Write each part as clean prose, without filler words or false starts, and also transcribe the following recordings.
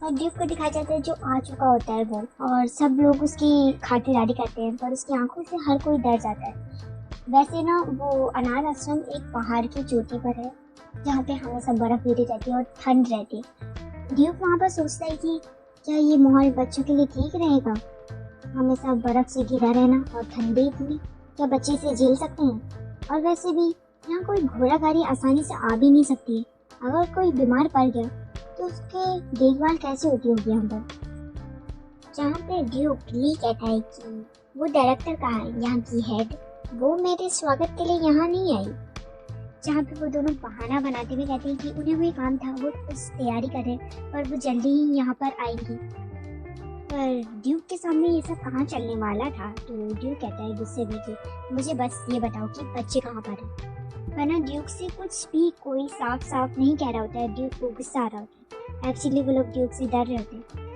और ड्यूक को दिखाया जाता है जो आ चुका होता है वो, और सब लोग उसकी खातिरदारी करते हैं पर उसकी आंखों से हर कोई डर जाता है। वैसे ना वो अनाथ आश्रम एक पहाड़ की चोटी पर है जहाँ पे हमेशा बर्फ गिरी रहती है और ठंड रहती है। ड्यूक वहाँ पर सोचता है कि क्या ये माहौल बच्चों के लिए ठीक रहेगा, हमेशा बर्फ से घिरा रहना और ठंडी इतनी, क्या बच्चे इसे झेल सकते हैं। और वैसे भी यहाँ कोई घोड़ा गाड़ी आसानी से आ भी नहीं सकती है, अगर कोई बीमार पड़ गया तो उसके देखभाल कैसे होती होगी यहाँ पर। जहाँ पे ड्यूक ली कहता है कि वो डायरेक्टर कहाँ है, यहाँ की हेड, वो मेरे स्वागत के लिए यहाँ नहीं आई। जहाँ पे वो दोनों बहाना बनाते हुए कहते हैं कि उन्हें कोई काम था, वो कुछ तैयारी करें और वो जल्दी ही यहाँ पर आएंगी। पर ड्यूक के सामने ये सब कहाँ चलने वाला था, तो ड्यूक कहता है गुस्से में कि मुझे बस ये बताओ कि बच्चे कहाँ पर हैं। वरना ड्यूक से कुछ भी कोई साफ साफ नहीं कह रहा होता है, ड्यूक को गुस्सा आ रहा होता है। एक्चुअली वो लोग ड्यूक से डर रहे होते हैं।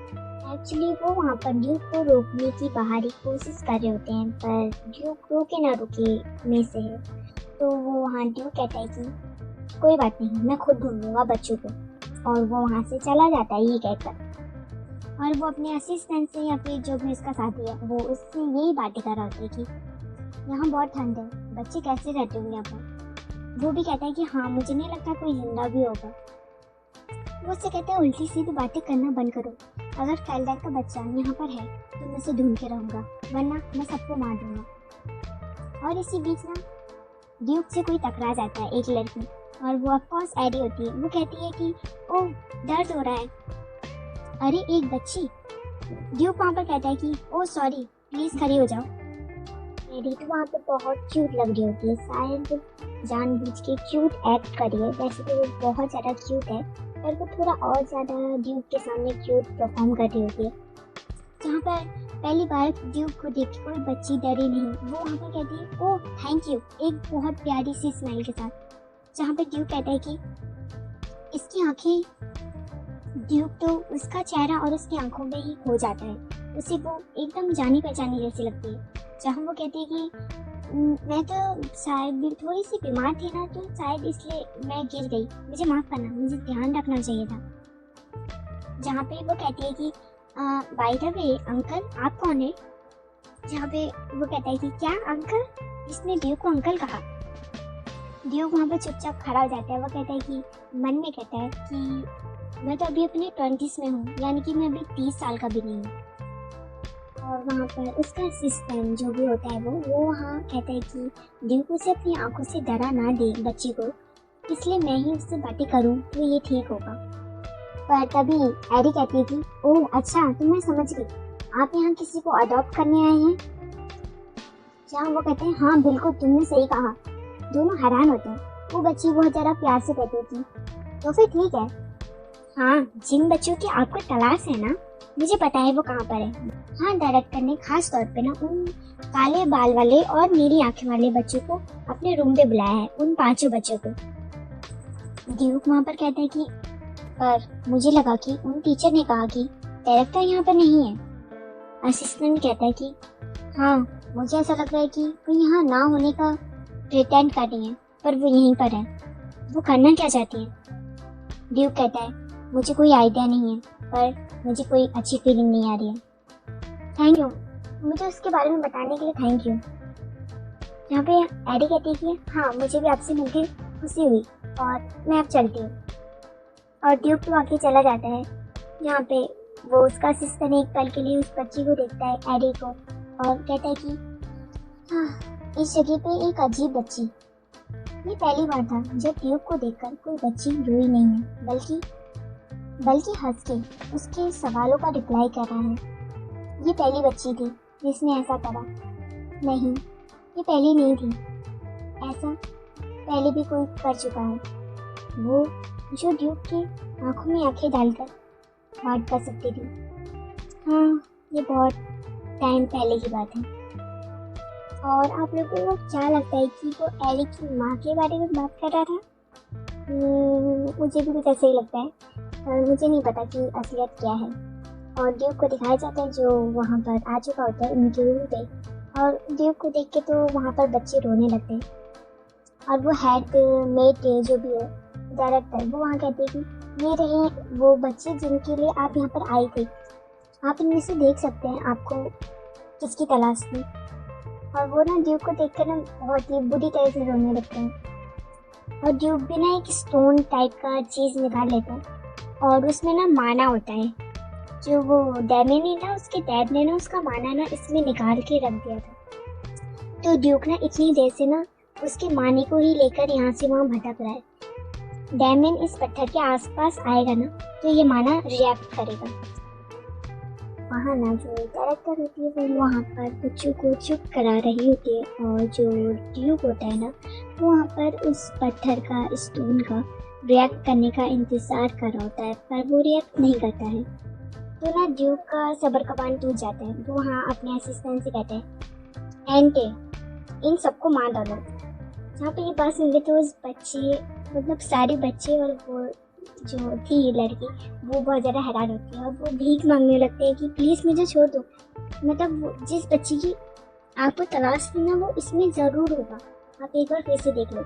एक्चुअली वो वहाँ पर ड्यूक को रोकने की बाहरी कोशिश कर रहे होते हैं, पर ड्यूक रोके ना रोके में से है। तो वो वहाँ ड्यूक कहता है कि कोई बात नहीं, मैं खुद ढूंढ लूँगा बच्चों को, और वो वहाँ से चला जाता है ये कहकर। और वो अपने असिस्टेंट से या फिर जो भी उसका साथी है वो उससे यही बातें कर रहा होता है कि यहाँ बहुत ठंड है, बच्चे कैसे रहते होंगे यहाँ पर। वो भी कहता है कि हाँ मुझे नहीं लगता कोई जिंदा भी होगा। वो उससे कहता है उल्टी सीधी बातें करना बंद करो, अगर फैलडार का बच्चा यहाँ पर है तो मैं उसे ढूंढ के रहूँगा, वरना मैं सबको मार दूंगा। और इसी बीच ना ड्यूक से कोई टकरा जाता है, एक लड़की, और वो ऑफकोर्स एडी होती है। वो कहती है कि ओह दर्द हो रहा है, अरे एक बच्ची। ड्यूक वहाँ पर कहता है कि ओह सॉरी प्लीज खड़ी हो जाओ। एडी तो वहाँ पे बहुत क्यूट लग रही होती है, शायद जानबूझ के क्यूट एक्ट करी है, वैसे तो वो बहुत ज़्यादा क्यूट है पर वो थोड़ा और ज़्यादा ड्यूक के सामने क्यूट परफॉर्म कर रही होती है। जहाँ पर पहली बार ड्यूक को देख के कोई बच्ची डरी नहीं, वो वहाँ पर कहती है ओह थैंक यू, एक बहुत प्यारी सी स्माइल के साथ। जहाँ पर ड्यूक कहता है कि इसकी आंखें, ड्यूक तो उसका चेहरा और उसकी आंखों में ही खो जाता है, उसे वो एकदम जानी पहचानी जैसी लगती है। जहाँ वो कहती है कि मैं तो शायद भी थोड़ी सी बीमार थी ना, तो शायद इसलिए मैं गिर गई, मुझे माफ़ करना, मुझे ध्यान रखना चाहिए था। जहाँ पे वो कहती है कि बाय द वे अंकल आप कौन है। जहाँ पे वो कहता है कि क्या अंकल, इसने ड्यूक को अंकल कहा। ड्यूक वहाँ पर चुपचाप खड़ा हो जाता है। वो कहता है कि मन में कहता है कि मैं तो अभी अपने 20s में हूँ, यानी कि मैं अभी 30 साल का भी नहीं हूँ। और वहाँ पर उसका असिस्टेंट जो भी होता है वो वहाँ कहता है कि ड्यूक उसे अपनी आंखों से डरा ना दे बच्ची को, इसलिए मैं ही उससे बातें करूँ तो ये ठीक होगा। पर तभी एडी कहती है कि ओह अच्छा तो मैं समझ गई, आप यहाँ किसी को अडॉप्ट करने आए हैं। जहाँ वो कहते हैं हाँ बिल्कुल तुमने सही कहा। दोनों हैरान होते हैं। वो बच्ची बहुत ज़्यादा प्यार से कहती थी तो फिर ठीक है, हाँ जिन बच्चों की आपको तलाश है ना, मुझे पता है वो कहाँ पर है। हाँ डायरेक्टर ने खास तौर पे ना उन काले बाल वाले और नीली आंखें वाले बच्चों को अपने रूम पे बुलाया है, उन 5 बच्चों को। ड्यूक वहाँ पर कहता है कि पर मुझे लगा कि उन टीचर ने कहा कि डायरेक्टर यहाँ पर नहीं है। असिस्टेंट कहता है कि हाँ मुझे ऐसा लग रहा है कि वो यहाँ ना होने का प्रिटेंड कर रही है, पर वो यहीं पर है। वो करना क्या चाहती है। ड्यूक कहता है मुझे कोई आइडिया नहीं है, पर मुझे कोई अच्छी फीलिंग नहीं आ रही है। थैंक यू, मुझे उसके बारे में बताने के लिए थैंक यू। यहाँ पे एडी कहती है कि हाँ मुझे भी आपसे मिलकर खुशी हुई और मैं अब चलती हूँ। और ड्यूक तो आके चला जाता है। यहाँ पे वो उसका असिस्टेंट एक पल के लिए उस बच्ची को देखता है, एडी को, और कहता है कि हाँ इस जगह पे एक अजीब बच्ची। ये पहली बार था जब ड्यूक को देखकर कोई बच्ची रोई नहीं है, बल्कि हंस के उसके सवालों का रिप्लाई कर रहा है। ये पहली बच्ची थी जिसने ऐसा करा। नहीं ये पहली नहीं थी, ऐसा पहले भी कोई कर चुका है। वो जो ड्यूक की आंखों में आंखें डालकर बात कर सकती थी। हाँ ये बहुत टाइम पहले की बात है। और आप लोगों को क्या लगता है कि वो एडी की माँ के बारे में बात कर रहा था? मुझे भी कुछ ऐसे ही लगता है, पर मुझे नहीं पता कि असलियत क्या है। और ड्यूक को दिखाया जाता है जो वहाँ पर आ चुका होता है उनके रूम पे, और ड्यूक को देख के तो वहाँ पर बच्चे रोने लगते हैं। और वो हेड मेट जो भी है डायरेक्टर, वो वहाँ कहती है कि ये रहे वो बच्चे जिनके लिए आप यहाँ पर आए थे। आप इनमें से देख सकते हैं आपको किसकी तलाश थी। और वो ना ड्यूक को देखकर ना बहुत ही बुरी तरह से रोने लगते हैं। और ड्यूक भी ना एक स्टोन टाइप का चीज़ निकाल लेता है और उसमें ना माना होता है। जो वो डैमियन ही था उसके डैड ने ना उसका माना ना इसमें निकाल के रख दिया था। तो ड्यूक ना इतनी देर से ना उसके माने को ही लेकर यहाँ से वहाँ भटक रहा है। डैमियन इस पत्थर के आसपास आएगा ना तो ये माना रिएक्ट करेगा। वहाँ ना जो डायरेक्टर होती है वो वहाँ पर बच्चों को चुप करा रही होती है और जो ड्यूक होता है ना वो वहाँ पर उस पत्थर का स्टोन का रिएक्ट करने का इंतज़ार कर रहा होता है, पर वो रिएक्ट नहीं करता है। तो ना ड्यूक का सब्र का बांध टूट जाता है। वो वहाँ अपने असिस्टेंट से कहते हैं एंटे इन सबको मार डालो। जहाँ पे ये बात सुनते तो उस बच्चे मतलब सारे बच्चे और वो जो थी लड़की वो बहुत ज़्यादा हैरान होती है और वो भीख मांगने लगते हैं कि प्लीज़ मुझे छोड़ दो। मतलब वो जिस बच्ची की आपको तलाश थी ना वो इसमें ज़रूर होगा, आप एक बार फिर से देख लो।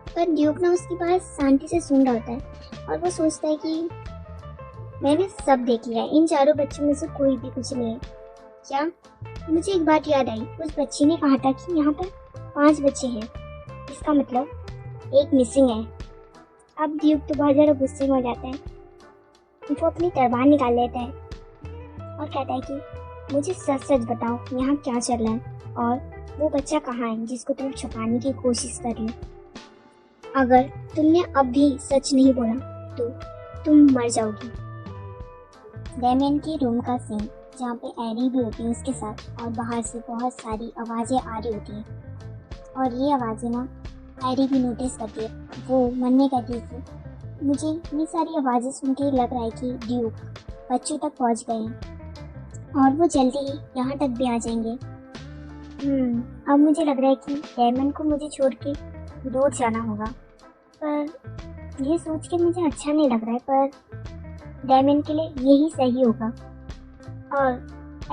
पर ड्यूक ना उसकी बात शांति से सुन रहा होता है और वो सोचता है कि मैंने सब देख लिया है, इन चारों बच्चों में से कोई भी कुछ नहीं है। क्या मुझे एक बात याद आई, उस बच्ची ने कहा था कि यहाँ पर 5 बच्चे हैं, इसका मतलब एक मिसिंग है। अब ड्यूक तो बहुत ज़्यादा गुस्से में हो जाता है। वो अपनी तलवार निकाल लेता है और कहता है कि मुझे सच सच बताओ यहाँ क्या चल रहा है और वो बच्चा कहाँ है जिसको तुम छुपाने की कोशिश कर रही हो। अगर तुमने अब भी सच नहीं बोला तो तुम मर जाओगी। डैमियन के रूम का सीन जहाँ पे एरी भी होती है उसके साथ और बाहर से बहुत सारी आवाज़ें आ रही होती हैं और ये आवाज़ें ना एरी भी नोटिस करती है। वो मन में कहती है कि मुझे ये सारी आवाज़ें सुन के लग रहा है कि ड्यूक बच्चों तक पहुंच गए हैं और वो जल्दी ही यहाँ तक भी आ जाएंगे। अब मुझे लग रहा है कि डैमियन को मुझे छोड़ के दूर जाना होगा, पर ये सोच के मुझे अच्छा नहीं लग रहा है, पर डैमियन के लिए यही सही होगा। और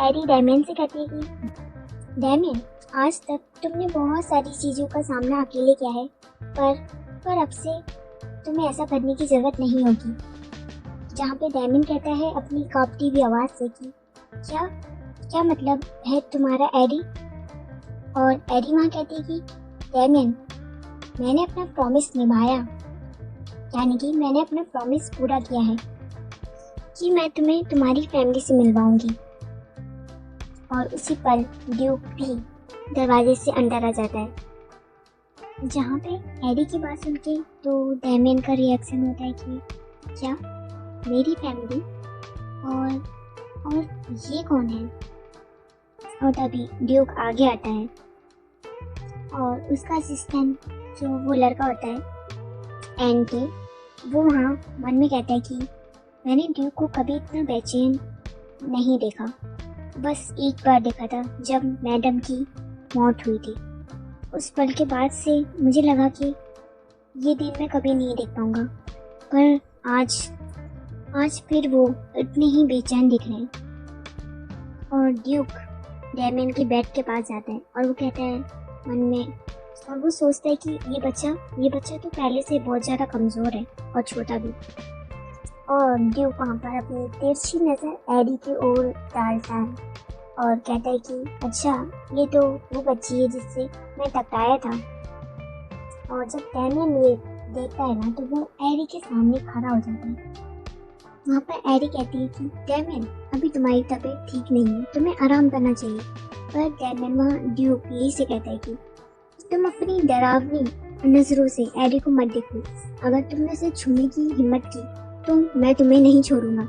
एरी डैमियन से कहती है कि डैमियन आज तक तुमने बहुत सारी चीज़ों का सामना अकेले किया है, पर अब से तुम्हें ऐसा करने की ज़रूरत नहीं होगी। जहाँ पे डैमियन कहता है अपनी कांपती हुई आवाज़ से कि क्या मतलब है तुम्हारा एरी। और एरी वहाँ कहती है कि डैमियन मैंने अपना प्रॉमिस निभाया, यानी कि मैंने अपना प्रॉमिस पूरा किया है कि मैं तुम्हें तुम्हारी फैमिली से मिलवाऊंगी। और उसी पल ड्यूक भी दरवाजे से अंदर आ जाता है। जहाँ पे एरी की बात सुन के तो डैमियन का रिएक्शन होता है कि क्या मेरी फैमिली और ये कौन है। और तभी ड्यूक आगे आता है और उसका असिस्टेंट जो वो लड़का होता है एंटी, वो वहाँ मन में कहता है कि मैंने ड्यूक को कभी इतना बेचैन नहीं देखा, बस एक बार देखा था जब मैडम की मौत हुई थी। उस पल के बाद से मुझे लगा कि ये दिन मैं कभी नहीं देख पाऊँगा, पर आज फिर वो इतने ही बेचैन दिख रहे हैं। और ड्यूक डैमियन के बेड के पास जाता है और वो कहता है मन में, और वो सोचता है कि ये बच्चा तो पहले से बहुत ज़्यादा कमज़ोर है और छोटा भी। और ड्यूक वहाँ पर अपनी तिरछी नज़र एडी की ओर डालता है और कहता है कि अच्छा ये तो वो बच्ची है जिससे मैं टकराया था। और जब डैमियन ये देखता है ना तो वो एडी के सामने खड़ा हो जाता है। वहाँ पर एडी कहती है कि डैमियन अभी तुम्हारी तबीयत ठीक नहीं है, तुम्हें आराम करना चाहिए। पर डैमियन वहाँ ड्यूक ली से कहता है कि तुम अपनी डरावनी नज़रों से एडी को मत देखो, अगर तुमने उसे छूने की हिम्मत की तो मैं तुम्हें नहीं छोड़ूंगा।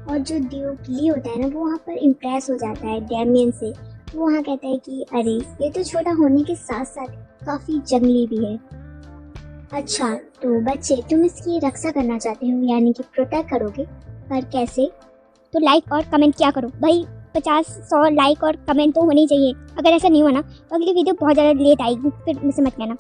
और जो ड्यूक ली होता है ना वो वहाँ पर इम्प्रेस हो जाता है डैमियन से। वो वहाँ कहता है कि अरे ये तो छोटा होने के साथ साथ काफ़ी जंगली भी है। अच्छा तो बच्चे तुम इसकी रक्षा करना चाहते हो, यानी कि प्रोटेक्ट करोगे, पर कैसे? तो लाइक और कमेंट किया करो भाई, 50-100 लाइक और कमेंट तो होने चाहिए। अगर ऐसा नहीं हुआ ना तो अगली वीडियो बहुत ज़्यादा लेट आएगी, फिर मुझसे मत कहना।